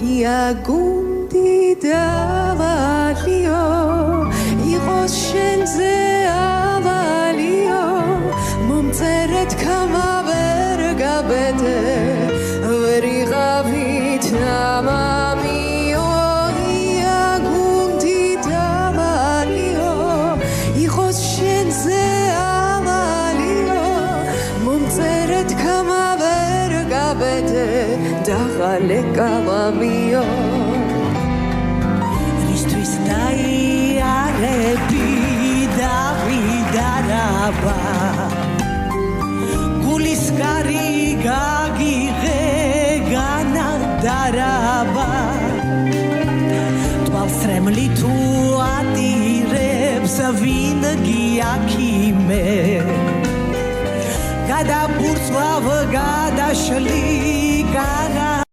იაგუნდი დავალიო იყოს შენზე ავალიო მომწერეთ ქამა ვერ გაბედე ვერ იღავით ნამამიო იაგუნდი დავალიო იყოს შენზე ავალიო მომწერეთ ქამა ვერ გაბედე დაღალე კავამიო რისთვის დაიარები დავიდარაბა გულის კარი გაგიღე განადარაბა თვალსრემლი თუ ატირებს ვინ გიაქიმე გადაბურცლავ გადაშლი